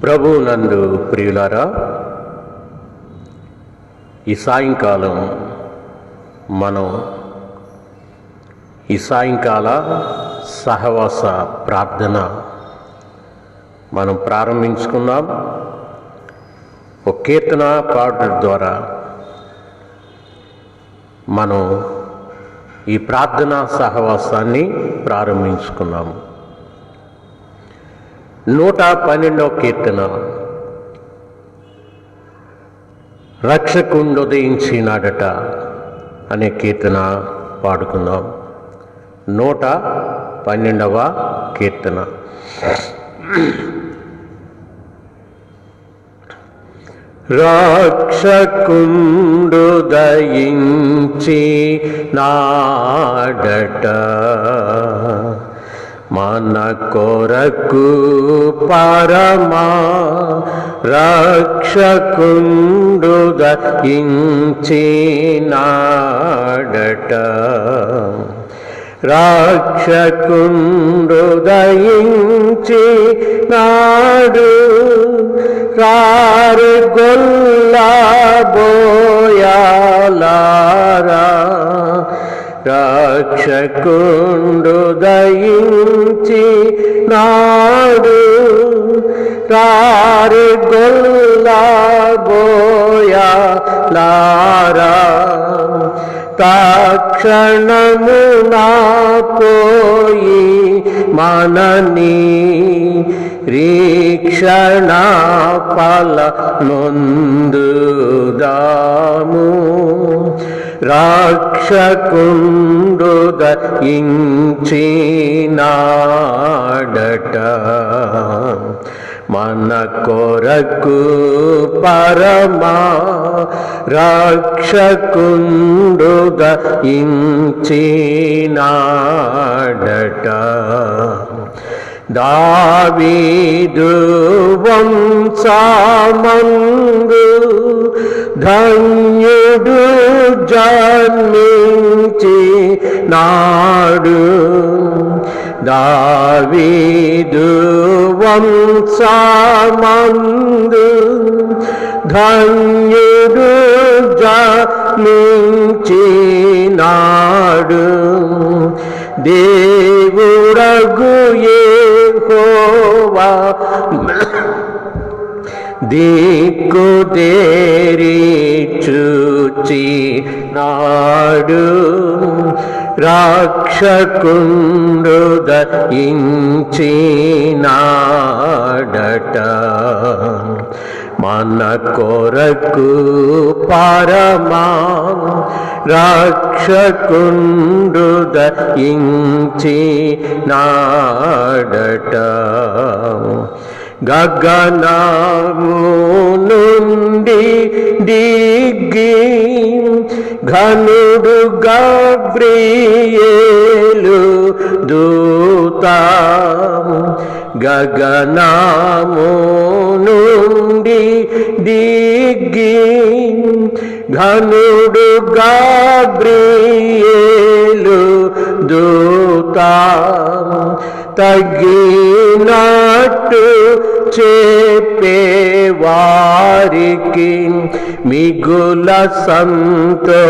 ప్రభువునందు ప్రియులారా, ఈ సాయంకాలం మనం ఈ సాయంకాల సహవాస ప్రార్థన మనం ప్రారంభించుకున్నాం. ఒక కీర్తన పాడడం ద్వారా మనం ఈ ప్రార్థనా సహవాసాన్ని ప్రారంభించుకున్నాము. 112వ కీర్తన, రక్షకుండు ఉదయించినాడట అనే కీర్తన పాడుకుందాం. 112వ కీర్తన. రక్షకుండు ఉదయించినాడట, మన కొరకు పరమా రక్షకుండు ఉదయించినాడట, రక్షకుండు ఉదయించినాడు, రారు గొల్లబోయాలారా, రక్షకుండు ఉదయించినాడు, రారు గొల్లబోయాలారా, తక్షణము నా పోయి మనని రీక్షణ ఫల నొందుదాము, రక్షకుండు ఉదయించినాడట, మన కొరకు పరమా రక్షకుండు ఉదయించినాడట. దావీదు వంశమందు ధన్యుడు జన్మించినాడు, దావీదు వంశమందు ధన్యుడు జన్మించినాడు, దేవుడగు యెహోవా దిక్కుదేరి చూచినాడు, రక్షకుండు ఉదయించినాడట, మన కొరకు పరమా రక్షకుండు ఉదయించినాడట, గగనము నుండి దిగి ఘనుడు గబ్రియేలు దూత, గగనము నుండి దిగి ఘనుడు గబ్రియేలు దూత, తగ్గినట్టు చెప్పేవారికి మిగుల సంతోషవార్త,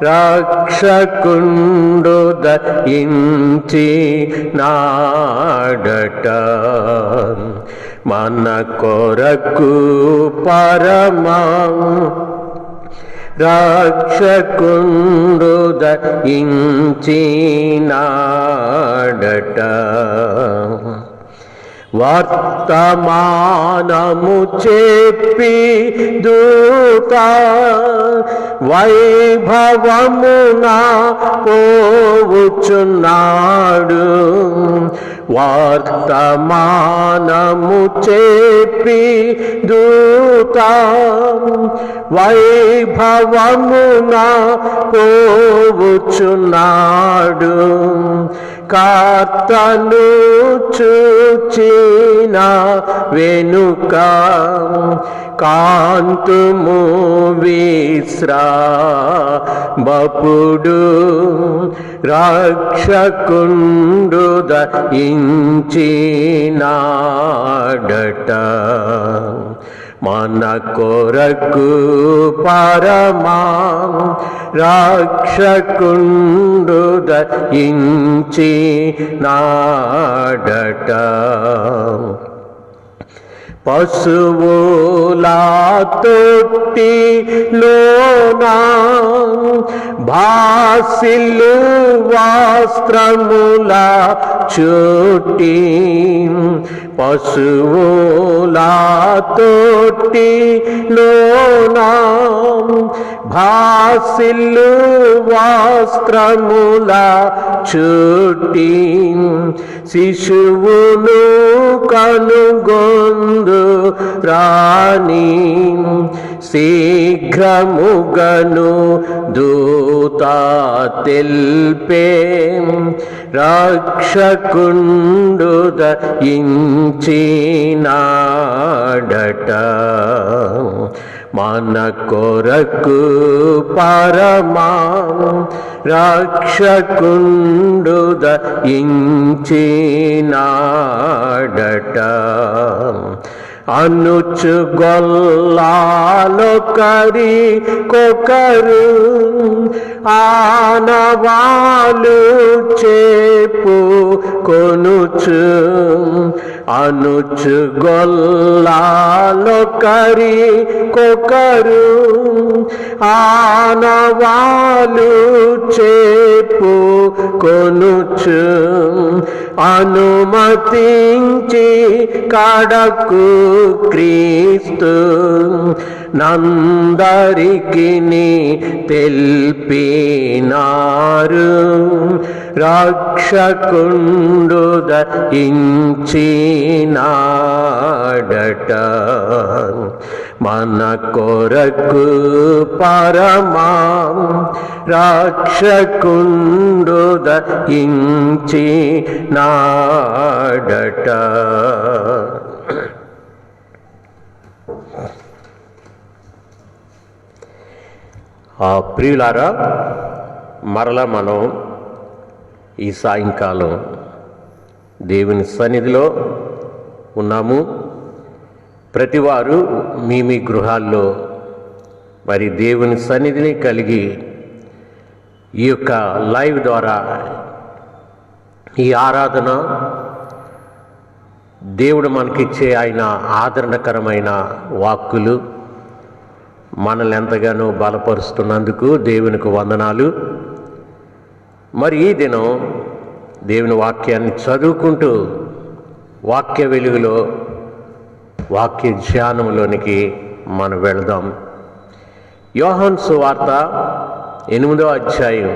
రక్షకుండు ఉదయించినాడట, మన కొరకు పరమా రక్షకుండు ఉదయించినాడట, వర్తమానము చెప్పి దూత వైభవమున పోవుచున్నాడు, వర్తమానము చెప్పి దూత వైభవమున పోవుచున్నాడు, కర్తను చూచిన వెనుక కాంతుము విశ్రాంబపుడు రక్షకుండు దయించినాడట. మన కొరకు పరమా రక్షకుండు దయించినాడట. పశువుల తొట్టిలోనా భాసిల్లు వస్త్రముల చుట్టి పశువుల తొట్టిలోనా భాసిల్లు వస్త్రముల చుట్టి శిశువును కనుగొందు రాణి శీఘ్రముగను దూత తెల్పే రక్షకుండు దయించినాడట. మన కొరకు పరమా రక్షకుండు దయించినాడట. అనుచుగొల్లాలొకరి కొకరు ఆనవాలు చేపు కొనుచు అనుచుగొల్లాలొకరి కొకరు ఆనవాలు చేపు కొనుచు అనుమతించి కడకు క్రీస్తు నందరికిని తెల్పినారు రక్షకుండు దయించినాడట. మన కొరకు పరమా రక్షకుండు దయించినాడట. ప్రియులారా, మరలా మనం ఈ సాయంకాలం దేవుని సన్నిధిలో ఉన్నాము. ప్రతివారు మీ మీ గృహాల్లో మరి దేవుని సన్నిధిని కలిగి ఈ యొక్క లైవ్ ద్వారా ఈ ఆరాధన దేవుడు మనకిచ్చే ఆయన ఆదరణకరమైన వాక్కులు మనల్ని ఎంతగానో బలపరుస్తున్నందుకు దేవునికి వందనాలు. మరి ఈ దినం దేవుని వాక్యాన్ని చదువుకుంటూ వాక్య వెలుగులో వాక్య ధ్యానంలోనికి మనం వెళదాం. యోహాను సువార్త 8వ అధ్యాయం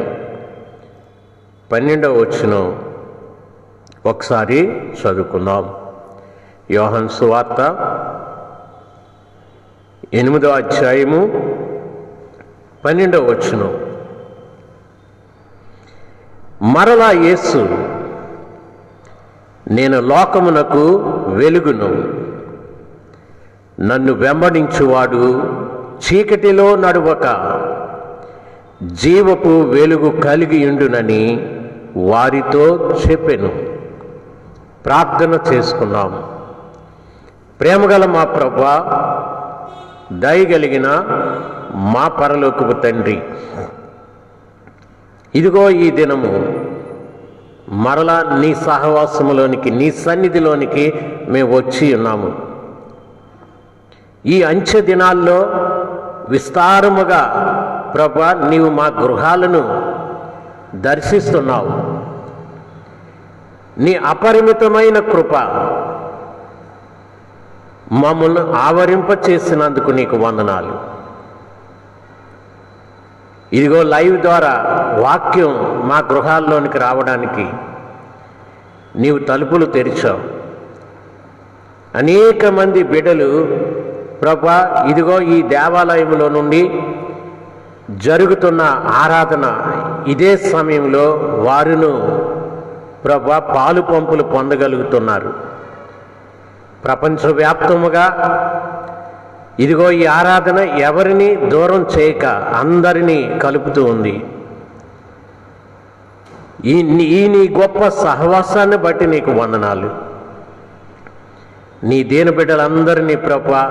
12వ వచనం ఒకసారి చదువుకుందాం. యోహాను సువార్త 8వ అధ్యాయము 12వ వచనం. మరలా యేసు, నేను లోకమునకు వెలుగును, నన్ను వెంబడించువాడు చీకటిలో నడువక జీవపు వెలుగు కలిగి ఉండునని వారితో చెప్పెను. ప్రార్థన చేసుకున్నాం. ప్రేమగల మా ప్రభువా, దయగలిగిన మా పరలోకపు తండ్రి, ఇదిగో ఈ దినము మరలా నీ సహవాసములోనికి, నీ సన్నిధిలోనికి మేము వచ్చి ఉన్నాము. ఈ అంచె దినాల్లో విస్తారముగా ప్రభువా నీవు మా గృహాలను దర్శిస్తున్నావు. నీ అపరిమితమైన కృప మమ్మల్ని ఆవరింపచేసినందుకు నీకు వందనాలు. ఇదిగో లైవ్ ద్వారా వాక్యం మా గృహాల్లోనికి రావడానికి నీవు తలుపులు తెరిచావు. అనేక మంది బిడ్డలు ప్రభువా ఇదిగో ఈ దేవాలయంలో నుండి జరుగుతున్న ఆరాధన ఇదే సమయంలో వారును ప్రభా పాలు పంపులు పొందగలుగుతున్నారు. ప్రపంచవ్యాప్తముగా ఇదిగో ఈ ఆరాధన ఎవరిని దూరం చేయక అందరినీ కలుపుతూ ఉంది. ఈ నీ గొప్ప సహవాసాన్ని బట్టి నీకు వందనాలు. నీ దీన బిడ్డలందరినీ ప్రభా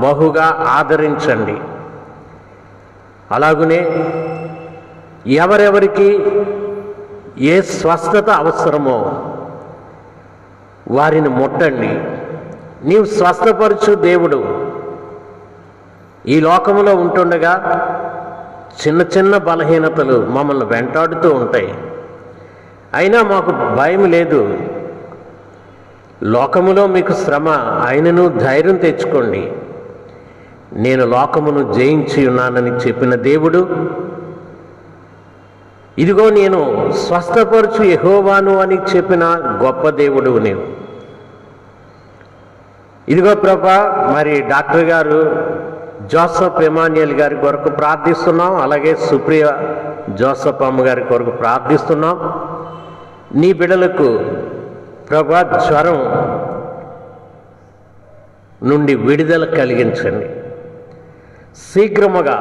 బహుగా ఆదరించండి. అలాగునే ఎవరెవరికి ఏ స్వస్థత అవసరమో వారిని ముట్టండి. నీవు స్వస్థపరచు దేవుడు. ఈ లోకంలో ఉంటుండగా చిన్న చిన్న బలహీనతలు మమ్మల్ని వెంటాడుతూ ఉంటాయి. అయినా మాకు భయం లేదు. లోకములో మీకు శ్రమ, ఆయనను ధైర్యం తెచ్చుకోండి. నేను లోకమును జయించి ఉన్నానని చెప్పిన దేవుడు, ఇదిగో నేను స్వస్థపరచు యెహోవాను అని చెప్పిన గొప్ప దేవుడు నీవు. ఇదిగో ప్రభా, మరి డాక్టర్ గారు జోసఫ్ ఎమాన్యుయల్ గారి కొరకు ప్రార్థిస్తున్నాం. అలాగే సుప్రియ జోసఫ్ అమ్మ గారి కొరకు ప్రార్థిస్తున్నాం. నీ బిడ్డలకు ప్రభా జ్వరం నుండి విడుదల కలిగించండి. శీఘ్రముగా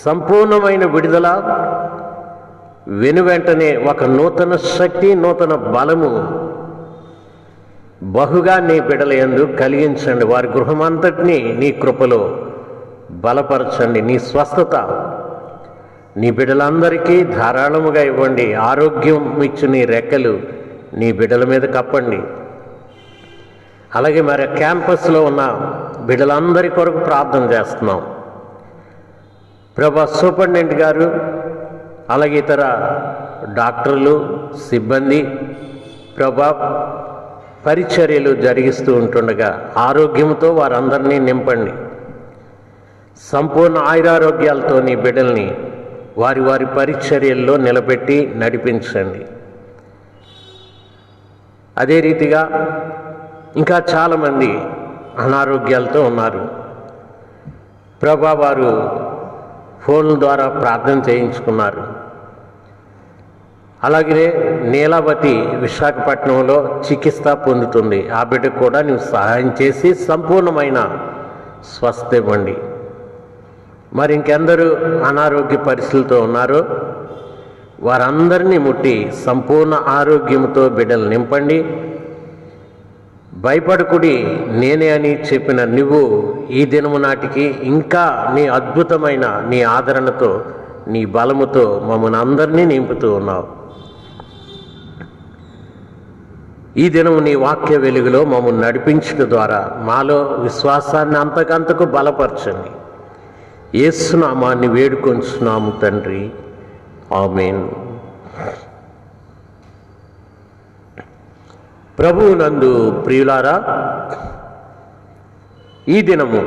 సంపూర్ణమైన విడుదల, వెనువెంటనే ఒక నూతన శక్తి, నూతన బలము బహుగా నీ బిడ్డల యందు కలిగించండి. వారి గృహమంతటినీ నీ కృపలో బలపరచండి. నీ స్వస్థత నీ బిడ్డలందరికీ ధారాళముగా ఇవ్వండి. ఆరోగ్యం ఇచ్చు నీ రెక్కలు నీ బిడ్డల మీద కప్పండి. అలాగే మరి క్యాంపస్లో ఉన్న బిడ్డలందరి కొరకు ప్రార్థన చేస్తున్నాం. ప్రభా సూపరింటెండెంట్ గారు, అలాగే ఇతర డాక్టర్లు, సిబ్బంది ప్రభా పరిచర్యలు జరిగిస్తూ ఉంటుండగా ఆరోగ్యంతో వారందరినీ నింపండి. సంపూర్ణ ఆయురారోగ్యాలతో నీ బిడ్డల్ని వారి వారి పరిచర్యల్లో నిలబెట్టి నడిపించండి. అదే రీతిగా ఇంకా చాలామంది అనారోగ్యాలతో ఉన్నారు ప్రభా. వారు ఫోన్ల ద్వారా ప్రార్థన చేయించుకున్నారు. అలాగే నీలావతి విశాఖపట్నంలో చికిత్స పొందుతుంది. ఆ బిడ్డకు కూడా నువ్వు సహాయం చేసి సంపూర్ణమైన స్వస్థ ఇవ్వండి. మరి ఇంకెందరూ అనారోగ్య పరిస్థితులతో ఉన్నారో వారందరినీ ముట్టి సంపూర్ణ ఆరోగ్యంతో బిడ్డలు నింపండి. భయపడకుడి నేనే అని చెప్పిన నువ్వు ఈ దినము నాటికి ఇంకా నీ అద్భుతమైన నీ ఆదరణతో, నీ బలముతో మమ్మల్ని అందరినీ నింపుతూ ఉన్నావు. ఈ దినము నీ వాక్య వెలుగులో మమ్మల్ని నడిపించడం ద్వారా మాలో విశ్వాసాన్ని అంతకంతకు బలపరచండి. యేసు నామాన్ని వేడుకొంచున్నాము తండ్రి, ఆమేన్. ప్రభువునందు ప్రియులారా, ఈ దినము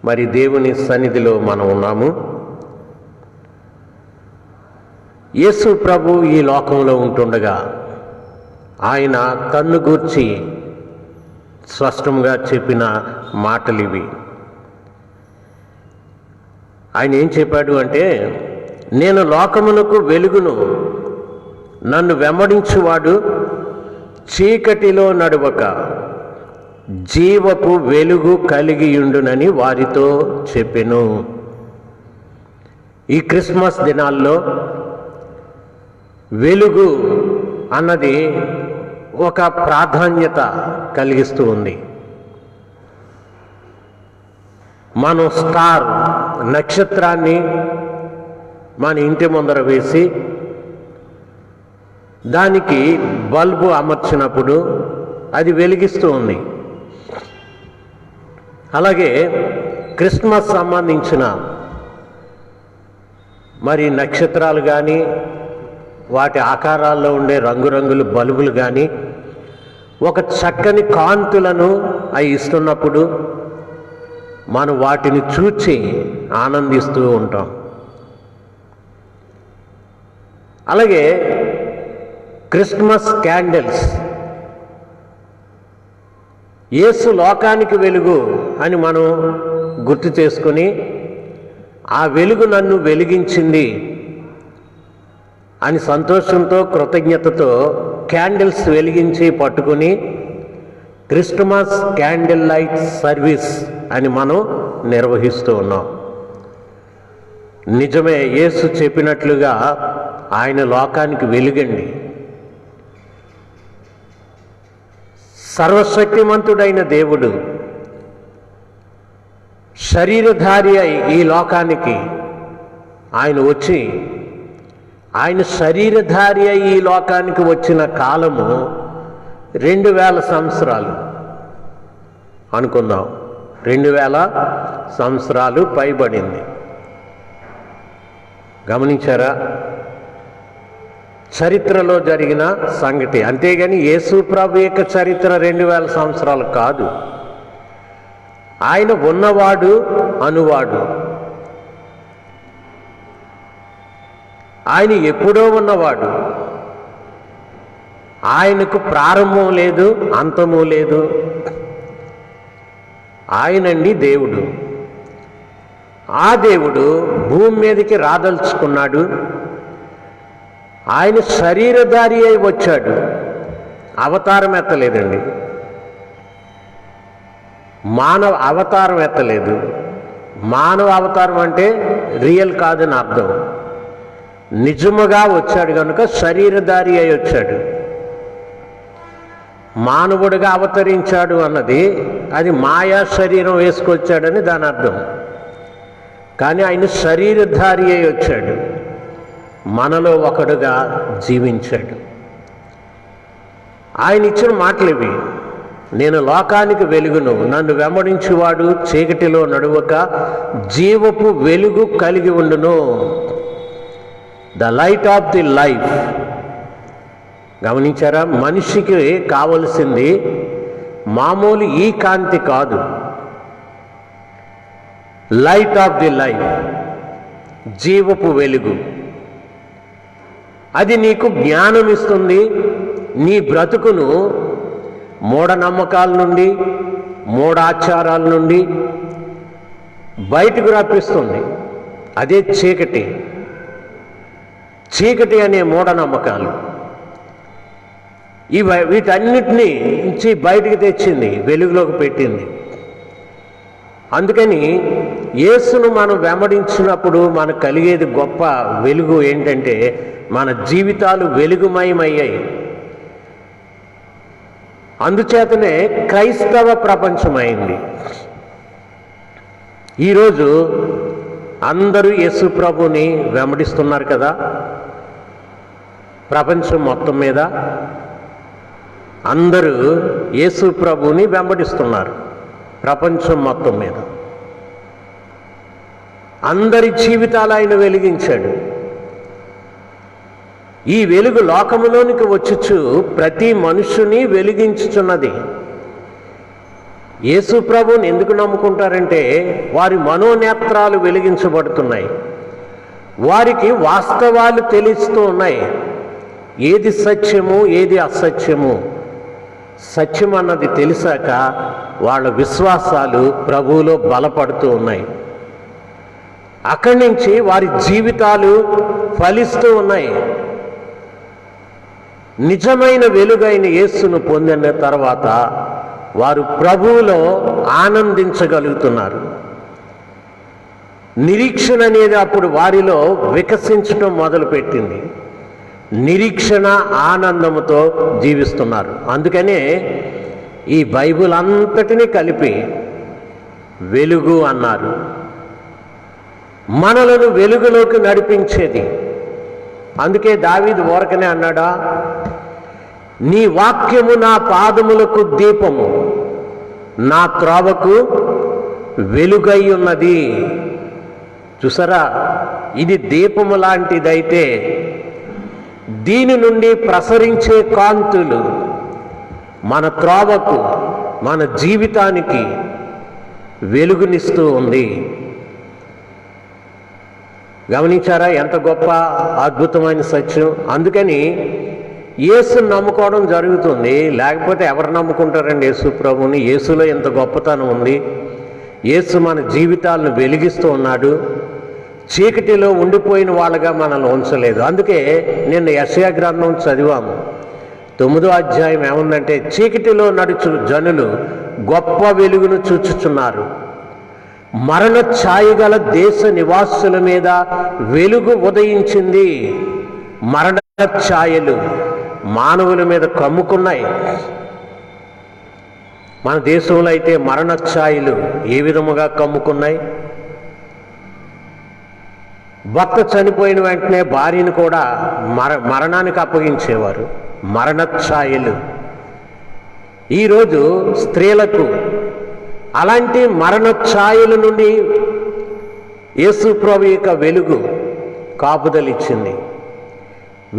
మరి దేవుని సన్నిధిలో మనం ఉన్నాము. యేసు ప్రభు ఈ లోకంలో ఉంటుండగా ఆయన తన్ను గూర్చి స్పష్టంగా చెప్పిన మాటలు ఇవి. ఆయన ఏం చెప్పాడు అంటే, నేను లోకమునకు వెలుగును, నన్ను వెంబడించువాడు చీకటిలో నడువక జీవపు వెలుగు కలిగియుండునని వారితో చెప్పెను. ఈ క్రిస్మస్ దినాల్లో వెలుగు అన్నది ఒక ప్రాధాన్యత కలిగిస్తూ ఉంది. మనం స్టార్ నక్షత్రాన్ని మన ఇంటి ముందర వేసి దానికి బల్బు అమర్చినప్పుడు అది వెలిగిస్తూ ఉంది. అలాగే క్రిస్మస్ సంబంధించిన మరి నక్షత్రాలు కానీ వాటి ఆకారాల్లో ఉండే రంగురంగుల బల్బులు కానీ ఒక చక్కని కాంతులను అవి ఇస్తున్నప్పుడు మనం వాటిని చూచి ఆనందిస్తూ ఉంటాం. అలాగే క్రిస్మస్ క్యాండిల్స్, యేసు లోకానికి వెలుగు అని మనం గుర్తు చేసుకొని ఆ వెలుగు నన్ను వెలిగించింది అని సంతోషంతో కృతజ్ఞతతో క్యాండిల్స్ వెలిగించి పట్టుకుని క్రిస్టమస్ క్యాండిల్ లైట్ సర్వీస్ అని మనం నిర్వహిస్తూ ఉన్నాం. నిజమే, యేసు చెప్పినట్లుగా ఆయన లోకానికి వెలుగండి. సర్వశక్తిమంతుడైన దేవుడు శరీరధారి అయి ఈ లోకానికి ఆయన వచ్చి, ఆయన శరీరధారి అయి ఈ లోకానికి వచ్చిన కాలము 2000 సంవత్సరాలు అనుకుందాం. 2000 సంవత్సరాలు పైబడింది. గమనించారా? చరిత్రలో జరిగిన సంగతి. అంతేగాని యేసు ప్రభు యొక్క చరిత్ర 2000 సంవత్సరాలు కాదు. ఆయన ఉన్నవాడు అనువాడు. ఆయన ఎప్పుడో ఉన్నవాడు. ఆయనకు ప్రారంభం లేదు, అంతము లేదు. ఆయనండి దేవుడు. ఆ దేవుడు భూమి మీదకి రాదలుచుకున్నాడు. ఆయన శరీరధారి అయి వచ్చాడు. అవతారం ఎత్తలేదండి, మానవ అవతారం ఎత్తలేదు. మానవ అవతారం అంటే రియల్ కాదని అర్థం. నిజముగా వచ్చాడు కనుక శరీరధారి అయి వచ్చాడు. మానవుడిగా అవతరించాడు అన్నది అది మాయా శరీరం వేసుకొచ్చాడని దాని అర్థం. కానీ ఆయన శరీరధారి అయి వచ్చాడు, మనలో ఒకడుగా జీవించాడు. ఆయన ఇచ్చిన మాటలు ఇవి: నేను లోకానికి వెలుగును, నన్ను వెంబడించువాడు చీకటిలో నడువక జీవపు వెలుగు కలిగి ఉండును. The light of the life. గమనించారా? మనిషికి కావలసింది మామూలు ఈ కాంతి కాదు, లైట్ ఆఫ్ ది లైఫ్, జీవపు వెలుగు. అది నీకు జ్ఞానం ఇస్తుంది. నీ బ్రతుకును మూఢనమ్మకాల నుండి, మూఢాచారాల నుండి బయటకు రప్పిస్తుంది. అదే చీకటి. చీకటి అనే మూఢనమ్మకాలు వీటన్నిటినీ నుంచి బయటికి తెచ్చింది, వెలుగులోకి పెట్టింది. అందుకని యేసును మనం వెంబడించినప్పుడు మనకు కలిగేది గొప్ప వెలుగు ఏంటంటే మన జీవితాలు వెలుగుమయమయ్యాయి. అందుచేతనే క్రైస్తవ ప్రపంచమైంది. ఈరోజు అందరూ యేసు ప్రభుని వెంబడిస్తున్నారు కదా. ప్రపంచం మొత్తం మీద అందరూ యేసు ప్రభుని వెంబడిస్తున్నారు. ప్రపంచం మొత్తం మీద అందరి జీవితాలు ఆయన వెలిగించాడు. ఈ వెలుగు లోకములోనికి వచ్చుచు ప్రతి మనుషుని వెలిగించుచున్నది. యేసు ప్రభువుని ఎందుకు నమ్ముకుంటారంటే వారి మనోనేత్రాలు వెలిగించబడుతున్నాయి. వారికి వాస్తవాలు తెలుస్తూ ఉన్నాయి. ఏది సత్యము, ఏది అసత్యము. సత్యం అన్నది తెలిసాక వాళ్ళ విశ్వాసాలు ప్రభువులో బలపడుతూ ఉన్నాయి. అక్కడి నుంచి వారి జీవితాలు ఫలిస్తూ ఉన్నాయి. నిజమైన వెలుగైన యేసును పొందిన తర్వాత వారు ప్రభువులో ఆనందించగలుగుతున్నారు. నిరీక్షణ అనేది అప్పుడు వారిలో వికసించడం మొదలుపెట్టింది. నిరీక్షణ, ఆనందముతో జీవిస్తున్నారు. అందుకనే ఈ బైబిల్ అంతటినీ కలిపి వెలుగు అన్నారు. మనలను వెలుగులోకి నడిపించేది. అందుకే దావీదు ఊరకనే అన్నాడా, నీ వాక్యము నా పాదములకు దీపము, నా త్రోవకు వెలుగై ఉన్నది. చూసారా, ఇది దీపము లాంటిదైతే దీని నుండి ప్రసరించే కాంతులు మన త్రోవకు, మన జీవితానికి వెలుగునిస్తూ ఉంది. గమనించారా ఎంత గొప్ప అద్భుతమైన సత్యం. అందుకని యేసుని నమ్ముకోవడం జరుగుతుంది. లేకపోతే ఎవరు నమ్ముకుంటారండి యేసు ప్రభువుని? యేసులో ఎంత గొప్పతనం ఉంది. యేసు మన జీవితాలను వెలిగిస్తూ ఉన్నాడు. చీకటిలో ఉండిపోయిన వాళ్ళగా మనల్ని ఉంచలేదు. అందుకే నిన్న యెషయా గ్రంథం చదివాము. 9వ అధ్యాయం ఏముందంటే, చీకటిలో నడుచు జనులు గొప్ప వెలుగును చూచుచున్నారు, మరణ ఛాయ గల దేశ నివాసుల మీద వెలుగు ఉదయించింది. మరణ ఛాయలు మానవుల మీద కమ్ముకున్నాయి. మన దేశంలో అయితే మరణ ఛాయలు ఏ విధముగా కమ్ముకున్నాయి? భర్త చనిపోయిన వెంటనే భార్యను కూడా మరణానికి అప్పగించేవారు. మరణ ఛాయలు. ఈరోజు స్త్రీలకు అలాంటి మరణ ఛాయల నుండి యేసు ప్రభు యొక్క వెలుగు కాపుదలిచ్చింది.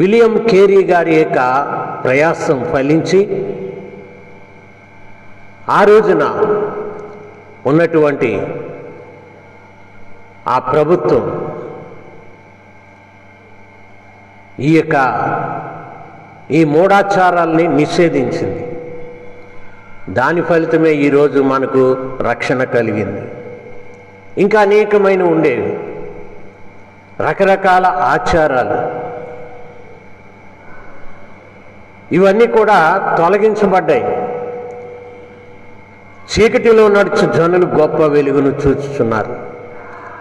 విలియం కేరీ గారి యొక్క ప్రయాసం ఫలించి ఆ రోజున ఉన్నటువంటి ఆ ప్రభుత్వం ఈ మూఢాచారాల్ని నిషేధించింది. దాని ఫలితమే ఈరోజు మనకు రక్షణ కలిగింది. ఇంకా అనేకమైన ఉండేవి రకరకాల ఆచారాలు, ఇవన్నీ కూడా తొలగించబడ్డాయి. చీకటిలో నడుచు జనులు గొప్ప వెలుగును చూచుచున్నారు.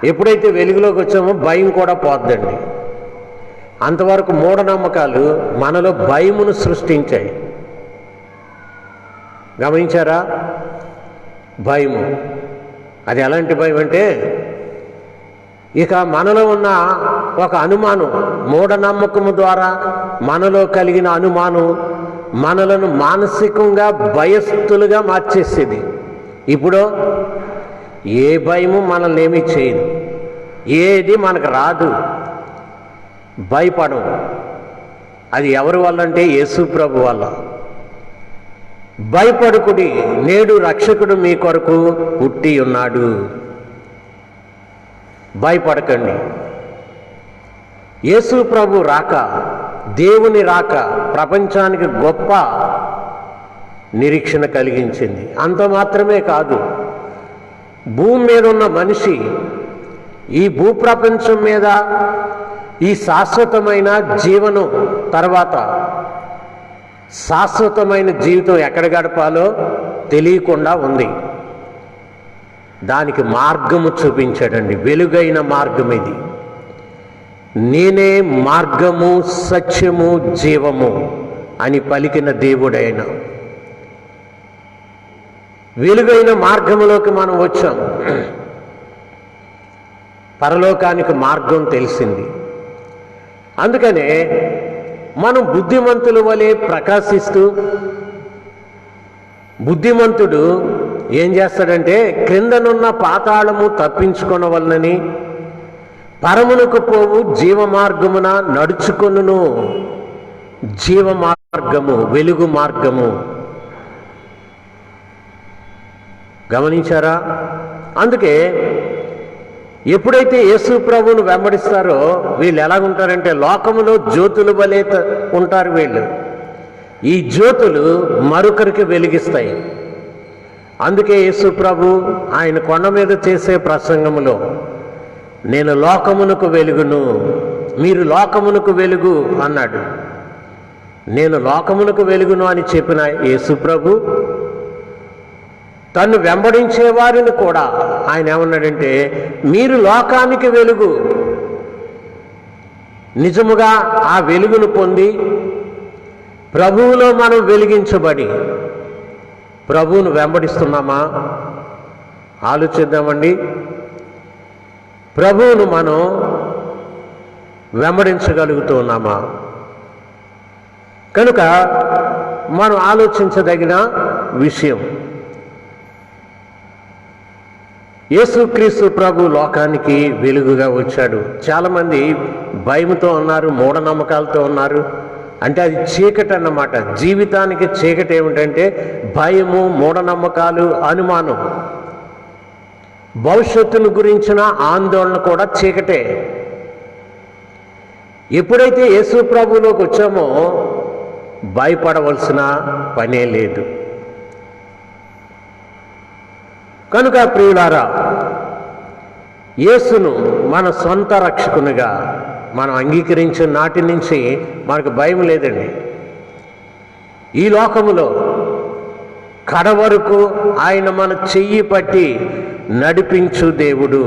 ఎప్పుడైతే వెలుగులోకి వచ్చామో భయం కూడా పోద్దండి. అంతవరకు మూఢనమ్మకాలు మనలో భయమును సృష్టించాయి. గమనించారా? భయము అది ఎలాంటి భయం అంటే, ఇక మనలో ఉన్న ఒక అనుమానం, మూఢనమ్మకము ద్వారా మనలో కలిగిన అనుమానం మనలను మానసికంగా భయస్థులుగా మార్చేసేది. ఇప్పుడు ఏ భయము మనల్ని ఏమీ చేయదు, ఏది మనకు రాదు, భయపడం. అది ఎవరి వల్ల అంటే యేసు ప్రభు వల్ల. భయపడుకుడి, నేడు రక్షకుడు మీ కొరకు పుట్టి ఉన్నాడు. భయపడకండి. యేసు ప్రభు రాక, దేవుని రాక ప్రపంచానికి గొప్ప నిరీక్షణ కలిగించింది. అంత మాత్రమే కాదు, భూమి మీద ఉన్న మనిషి ఈ భూప్రపంచం మీద ఈ శాశ్వతమైన జీవనం తర్వాత శాశ్వతమైన జీవితం ఎక్కడ గడపాలో తెలియకుండా ఉంది. దానికి మార్గము చూపించాడండి. వెలుగైన మార్గం ఇది. నేనే మార్గము, సత్యము, జీవము అని పలికిన దేవుడైన వెలుగైన మార్గములోకి మనం వచ్చాం. పరలోకానికి మార్గం తెలిసింది. అందుకనే మనం బుద్ధిమంతుల వలె ప్రకాశిస్తూ, బుద్ధిమంతుడు ఏం చేస్తాడంటే క్రిందనున్న పాతాళము తప్పించుకొనవలనని పరమునకు పోవు జీవ మార్గమున నడుచుకొనును. జీవ మార్గము, వెలుగు మార్గము. గమనించారా? అందుకే ఎప్పుడైతే యేసు ప్రభువును వెంబడిస్తారో వీళ్ళు ఎలాగుంటారంటే లోకములో జ్యోతుల వలె ఉంటారు వీళ్ళు. ఈ జ్యోతులు మరొకరికి వెలిగిస్తాయి. అందుకే యేసు ప్రభు ఆయన కొండ మీద చేసే ప్రసంగములో, నేను లోకమునకు వెలుగును, మీరు లోకమునకు వెలుగు అన్నాడు. నేను లోకమునకు వెలుగును అని చెప్పిన యేసు ప్రభు తను వెంబడించే వారిని కూడా ఆయన ఏమన్నాడంటే, మీరు లోకానికి వెలుగు. నిజముగా ఆ వెలుగును పొంది ప్రభువులో మనం వెలిగించబడి ప్రభువును వెంబడిస్తున్నామా? ఆలోచిద్దామండి. ప్రభువును మనం వెంబడించగలుగుతున్నామా? కనుక మనం ఆలోచించదగిన విషయం. యేసుక్రీస్తు ప్రభు లోకానికి వెలుగుగా వచ్చాడు. చాలామంది భయంతో ఉన్నారు, మూఢనమ్మకాలతో ఉన్నారు. అంటే అది చీకటి అన్నమాట. జీవితానికి చీకటి ఏమిటంటే భయము, మూఢనమ్మకాలు, అనుమానం. భవిష్యత్తును గురించిన ఆందోళన కూడా చీకటే. ఎప్పుడైతే యేసు ప్రభువులోకి వచ్చామో భయపడవలసిన పనే లేదు. కనుక ప్రియులారా, యేసును మన సొంత రక్షకునిగా మనం అంగీకరించిన నాటి నుంచి మనకు భయం లేదండి. ఈ లోకములో కడవరకు ఆయన మన చెయ్యి పట్టి నడిపించు దేవుడు.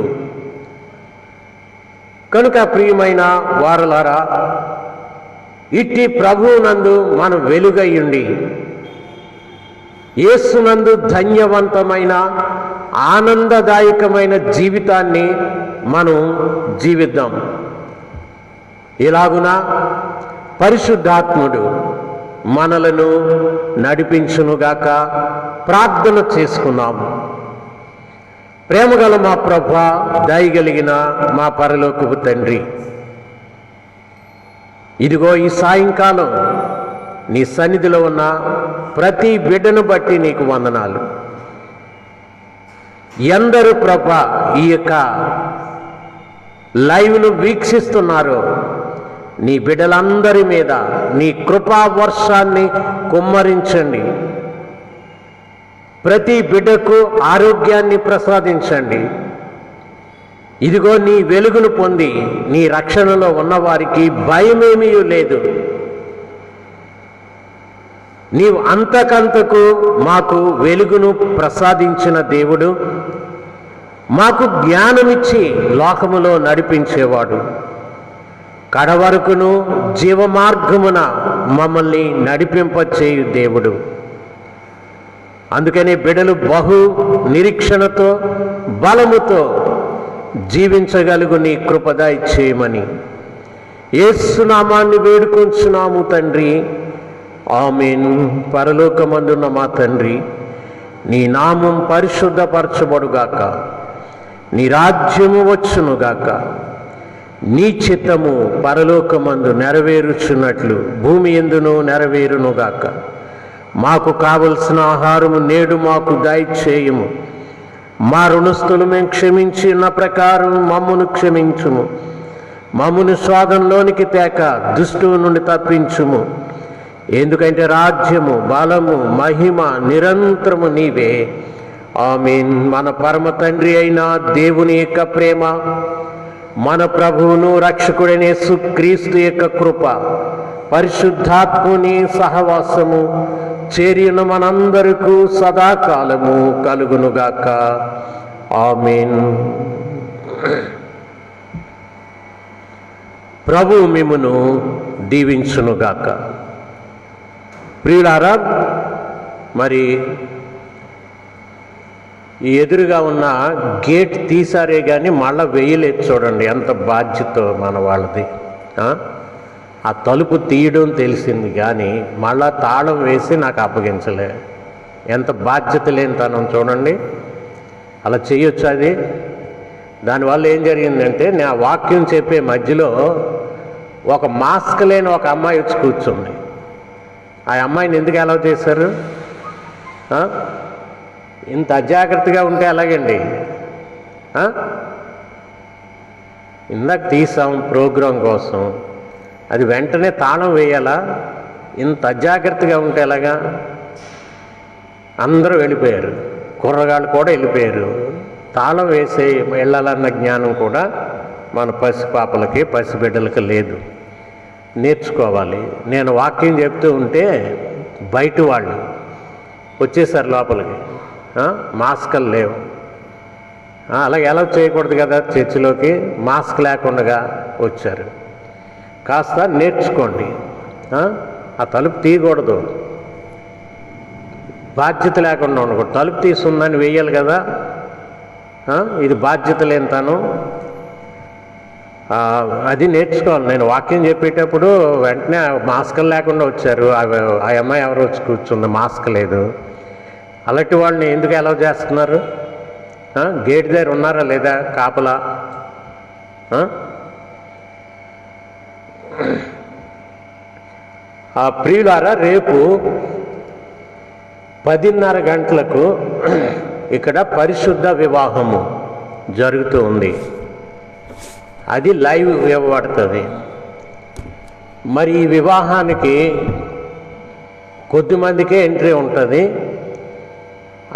కనుక ప్రియమైన వారలారా, ఇట్టి ప్రభువునందు మనం వెలుగయ్యుండి యేసునందు ధన్యవంతమైన ఆనందదాయకమైన జీవితాన్ని మనం జీవిద్దాం. ఇలాగున పరిశుద్ధాత్ముడు మనలను నడిపించునుగాక. ప్రార్థన చేసుకున్నాము. ప్రేమగల మా ప్రభువా, దయగలిగిన మా పరలోకపు తండ్రి, ఇదిగో ఈ సాయంకాలం నీ సన్నిధిలో ఉన్న ప్రతి బిడ్డను బట్టి నీకు వందనాలు. ఎందరు ప్రభా ఈ యొక్క లైవ్ను వీక్షిస్తున్నారో నీ బిడ్డలందరి మీద నీ కృపా వర్షాన్ని కుమ్మరించండి. ప్రతి బిడ్డకు ఆరోగ్యాన్ని ప్రసాదించండి. ఇదిగో నీ వెలుగును పొంది నీ రక్షణలో ఉన్నవారికి భయమేమీ లేదు. నీవు అంతకంతకు మాకు వెలుగును ప్రసాదించిన దేవుడు, మాకు జ్ఞానమిచ్చి లోకములో నడిపించేవాడు, కడవరకును జీవమార్గమున మమ్మల్ని నడిపింపచేయు దేవుడు. అందుకని బిడ్డలు బహు నిరీక్షణతో బలముతో జీవించగలుగు నీ కృపద ఇచ్చేయమని యేసు నామాన్ని వేడుకొంచున్నాము తండ్రి. ఆమేన్. పరలోకమందున్న మా తండ్రి, నీ నామం పరిశుద్ధపరచబడుగాక, నీ రాజ్యము వచ్చునుగాక, నీ చిత్తము పరలోకమందు నెరవేరుచున్నట్లు భూమి యందును నెరవేరునుగాక. మాకు కావలసిన ఆహారము నేడు మాకు దయచేయము. మా రుణస్థులు మేము క్షమించి ఉన్న ప్రకారం మమ్మును క్షమించుము. మమ్మును శోధనలోనికి తేక దుష్టువు నుండి తప్పించుము. ఎందుకంటే రాజ్యము, బలము, మహిమ నిరంతరము నీవే. ఆమేన్. మన పరమ తండ్రి అయిన దేవుని యొక్క ప్రేమ, మన ప్రభువును రక్షకుడైన యేసుక్రీస్తు యొక్క కృప, పరిశుద్ధాత్ముని సహవాసము చేరిన మనందరకు సదాకాలము కలుగునుగాక. ఆమేన్. ప్రభు మిమ్మును దీవించునుగాక. ప్రియులారా, మరి ఈ ఎదురుగా ఉన్న గేట్ తీసారే కానీ మళ్ళీ వేయలేదు. చూడండి ఎంత బాధ్యత మన వాళ్ళది. ఆ తలుపు తీయడం తెలిసింది కానీ మళ్ళా తాళం వేసి నాకు అప్పగించలే. ఎంత బాధ్యత లేనితనం చూడండి. అలా చేయొచ్చు. అది దానివల్ల ఏం జరిగిందంటే, నేను ఆ వాక్యం చెప్పే మధ్యలో ఒక మాస్క్ లేని ఒక అమ్మాయి వచ్చి కూర్చుంది. ఆ అమ్మాయిని ఎందుకు అలౌ చేశారు? ఇంత అజాగ్రత్తగా ఉంటే ఎలాగండి? ఇందాక తీసాం ప్రోగ్రాం కోసం, అది వెంటనే తాళం వేయాలా? ఇంత అజాగ్రత్తగా ఉంటే ఎలాగా? అందరూ వెళ్ళిపోయారు, కుర్రగాళ్ళు కూడా వెళ్ళిపోయారు. తాళం వేసే వెళ్ళాలన్న జ్ఞానం కూడా మన పసిపాపలకి పసిబిడ్డలకి లేదు. నేర్చుకోవాలి. నేను వాక్యం చెప్తూ ఉంటే బయట వాళ్ళు వచ్చేసారు లోపలికి, మాస్కులు లేవు. అలాగే ఎలా చేయకూడదు కదా, చర్చిలోకి మాస్క్ లేకుండా వచ్చారు. కాస్త నేర్చుకోండి. ఆ తలుపు తీయకూడదు, బాధ్యత లేకుండా ఉండకూడదు. తలుపు తీసుందని వేయాలి కదా, ఇది బాధ్యత లేనితనం. అది నేర్చుకోవాలి. నేను వాక్యం చెప్పేటప్పుడు వెంటనే మాస్కులు లేకుండా వచ్చారు. ఆ అమ్మాయి ఎవరు వచ్చి కూర్చుంది, మాస్క్ లేదు. అలాంటి వాళ్ళని ఎందుకు అలౌ చేస్తున్నారు? గేట్ దగ్గర ఉన్నారా లేదా కాపలా? ప్రియులారా, రేపు 10:30 గంటలకు ఇక్కడ పరిశుద్ధ వివాహము జరుగుతూ ఉంది. అది లైవ్ ఇవ్వబడుతుంది. మరి ఈ వివాహానికి కొద్దిమందికే ఎంట్రీ ఉంటుంది.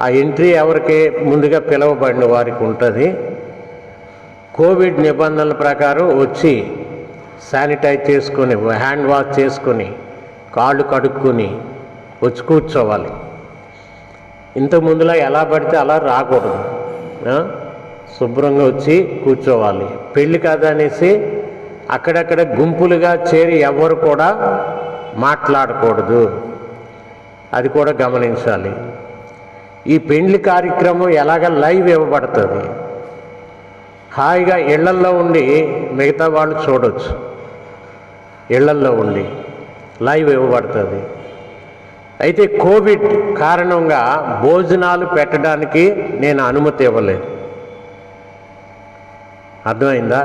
ఆ ఎంట్రీ ఎవరికి ముందుగా పిలువబడిన వారికి ఉంటుంది. కోవిడ్ నిబంధనల ప్రకారం వచ్చి శానిటైజ్ చేసుకొని, హ్యాండ్ వాష్ చేసుకొని, కాళ్ళు కడుక్కొని వచ్చి కూర్చోవాలి. ఇంతకుముందులా ఎలా పడితే అలా రాకూడదు. శుభ్రంగా వచ్చి కూర్చోవాలి. పెళ్ళి కాదనేసి అక్కడక్కడ గుంపులుగా చేరి ఎవరు కూడా మాట్లాడకూడదు. అది కూడా గమనించాలి. ఈ పెళ్లి కార్యక్రమం ఎలాగ లైవ్ ఇవ్వబడుతుంది. హాయిగా ఇళ్లల్లో ఉండి మిగతా వాళ్ళు చూడవచ్చు. ఇళ్లల్లో ఉండి లైవ్ ఇవ్వబడుతుంది. అయితే కోవిడ్ కారణంగా భోజనాలు పెట్టడానికి నేను అనుమతి ఇవ్వలేదు. అర్థమైందా?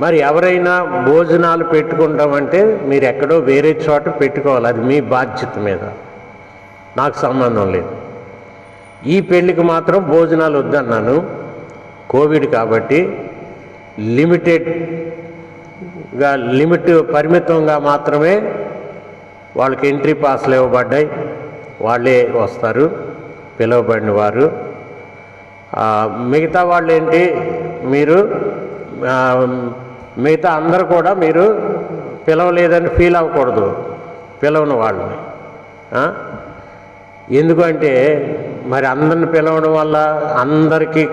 మరి ఎవరైనా భోజనాలు పెట్టుకుంటామంటే మీరు ఎక్కడో వేరే చోట పెట్టుకోవాలి. అది మీ బాధ్యత మీద, నాకు సంబంధం లేదు. ఈ పెళ్ళికి మాత్రం భోజనాలు వద్దన్నాను. కోవిడ్ కాబట్టి లిమిట్ పరిమితంగా మాత్రమే వాళ్ళకి ఎంట్రీ పాస్లు ఇవ్వబడ్డాయి. వాళ్ళే వస్తారు పిలువబడిన వారు. మిగతా వాళ్ళు ఏంటి, మీరు మిగతా అందరూ కూడా మీరు పిలవలేదని ఫీల్ అవ్వకూడదు, పిలవని వాళ్ళని. ఎందుకంటే మరి అందరిని పిలవడం వల్ల అందరికీ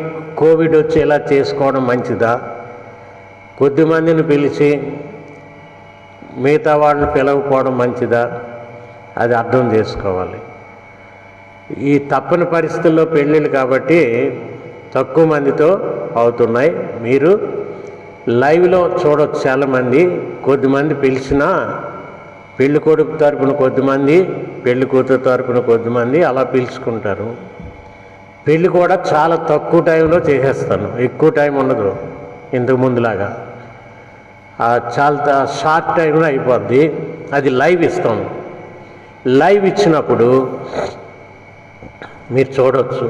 కోవిడ్ వచ్చేలా చేసుకోవడం మంచిదా? కొద్దిమందిని పిలిచి మిగతా వాళ్ళని పిలవకపోవడం మంచిదా? అది అర్థం చేసుకోవాలి. ఈ తప్పని పరిస్థితుల్లో పెళ్ళిళ్ళు కాబట్టి తక్కువ మందితో అవుతున్నాయి. మీరు లైవ్లో చూడవచ్చు. చాలామంది, కొద్దిమంది పిలిచినా పెళ్లి కొడుకు తరపున కొద్దిమంది, పెళ్లి కూతురు తరపున కొద్దిమంది అలా పిలుచుకుంటారు. పెళ్ళి కూడా చాలా తక్కువ టైంలో చేసేస్తాను. ఎక్కువ టైం ఉండదు ఇంతకు ముందులాగా. చాలా షార్ట్ టైంలో అయిపోద్ది. అది లైవ్ ఇస్తాం. లైవ్ ఇచ్చినప్పుడు మీరు చూడవచ్చు.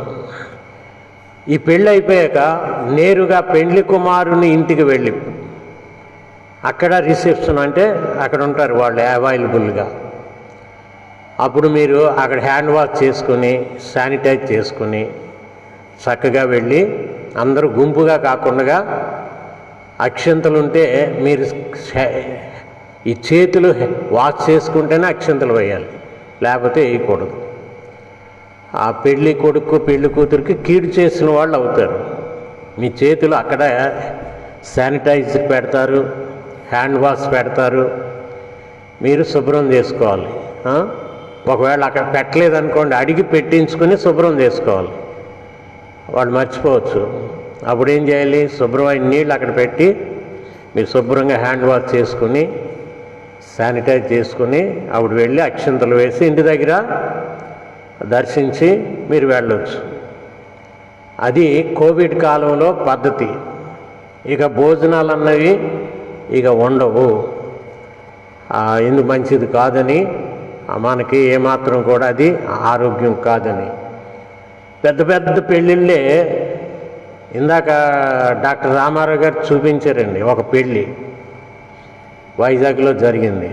ఈ పెళ్ళి అయిపోయాక నేరుగా పెళ్లి కుమారుని ఇంటికి వెళ్ళి అక్కడ రిసెప్షన్ అంటే అక్కడ ఉంటారు వాళ్ళు అవైలబుల్గా. అప్పుడు మీరు అక్కడ హ్యాండ్ వాష్ చేసుకుని, శానిటైజ్ చేసుకుని చక్కగా వెళ్ళి, అందరూ గుంపుగా కాకుండా అక్షంతలు ఉంటే మీరు ఈ చేతులు వాష్ చేసుకుంటేనే అక్షంతలు వేయాలి, లేకపోతే వేయకూడదు. ఆ పెళ్ళి కొడుకు పెళ్ళి కూతురికి కీడు చేసిన వాళ్ళు అవుతారు. మీ చేతులు అక్కడ శానిటైజర్ పెడతారు, హ్యాండ్ వాష్ పెడతారు, మీరు శుభ్రం చేసుకోవాలి. ఒకవేళ అక్కడ పెట్టలేదనుకోండి, అడిగి పెట్టించుకుని శుభ్రం చేసుకోవాలి. వాళ్ళు మర్చిపోవచ్చు. అప్పుడు ఏం చేయాలి? శుభ్రమైన నీళ్ళు అక్కడ పెట్టి మీరు శుభ్రంగా హ్యాండ్ వాష్ చేసుకుని, శానిటైజ్ చేసుకుని అప్పుడు వెళ్ళి అక్షింతలు వేసి ఇంటి దగ్గర దర్శించి మీరు వెళ్ళొచ్చు. అది కోవిడ్ కాలంలో పద్ధతి. ఇక భోజనాలు అన్నవి ఇక ఉండవు. ఎందుకు మంచిది కాదని, మనకి ఏమాత్రం కూడా అది ఆరోగ్యం కాదని. పెద్ద పెద్ద పెళ్ళిళ్ళే ఇందాక డాక్టర్ రామారావు గారు చూపించారండి. ఒక పెళ్ళి వైజాగ్లో జరిగింది.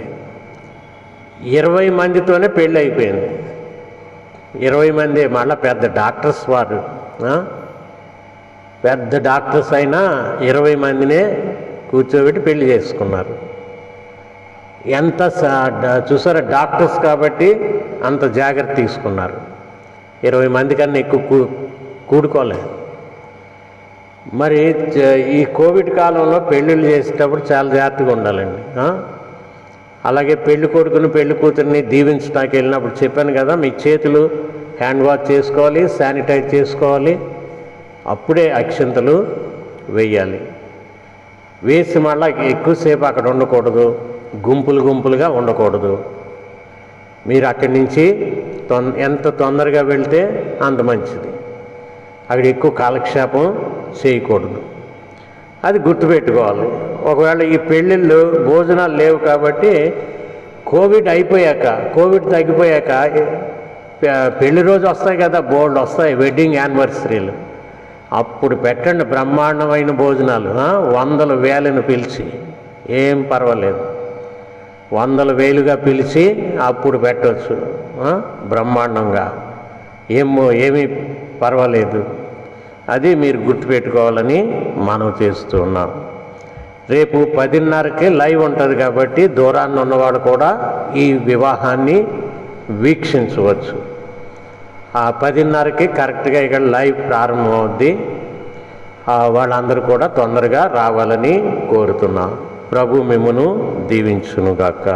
20 మందితోనే పెళ్ళి అయిపోయింది. 20 మంది, మళ్ళీ పెద్ద డాక్టర్స్ వారు, పెద్ద డాక్టర్స్ అయినా 20 మందినే కూర్చోబెట్టి పెళ్లి చేసుకున్నారు. ఎంత చూసారా? డాక్టర్స్ కాబట్టి అంత జాగ్రత్త తీసుకున్నారు. 20 మంది కన్నా ఎక్కువ కూడుకోలేదు. మరి ఈ కోవిడ్ కాలంలో పెళ్ళిళ్ళు చేసేటప్పుడు చాలా జాగ్రత్తగా ఉండాలండి. అలాగే పెళ్లి కొడుకుని పెళ్లి కూతురిని దీవించడానికి వెళ్ళినప్పుడు చెప్పాను కదా, మీ చేతులు హ్యాండ్ వాష్ చేసుకోవాలి, శానిటైజ్ చేసుకోవాలి, అప్పుడే అక్షింతలు వేయాలి. వేసి మళ్ళీ ఎక్కువసేపు అక్కడ ఉండకూడదు, గుంపులుగా ఉండకూడదు. మీరు అక్కడి నుంచి ఎంత తొందరగా వెళ్తే అంత మంచిది. అక్కడ ఎక్కువ కాలక్షేపం చేయకూడదు. అది గుర్తుపెట్టుకోవాలి. ఒకవేళ ఈ పెళ్ళిళ్ళు భోజనాలు లేవు కాబట్టి కోవిడ్ అయిపోయాక, కోవిడ్ తగ్గిపోయాక పెళ్లి రోజు వస్తాయి కదా, బోర్డు వస్తాయి, వెడ్డింగ్ యానివర్సరీలు, అప్పుడు పెట్టండి బ్రహ్మాండమైన భోజనాలు. 100,000ను పిలిచి, ఏం పర్వాలేదు, 100,000గా పిలిచి అప్పుడు పెట్టవచ్చు బ్రహ్మాండంగా. ఏమీ పర్వాలేదు. అది మీరు గుర్తుపెట్టుకోవాలని మనవి చేస్తున్నాం. రేపు 10:30కే లైవ్ ఉంటుంది కాబట్టి దూరాన్ని ఉన్నవాడు కూడా ఈ వివాహాన్ని వీక్షించవచ్చు. ఆ 10:30కి కరెక్ట్గా ఇక్కడ లైవ్ ప్రారంభమవుద్ది. వాళ్ళందరూ కూడా తొందరగా రావాలని కోరుతున్నాం. ప్రభు మిమ్మును దీవించునుగాక.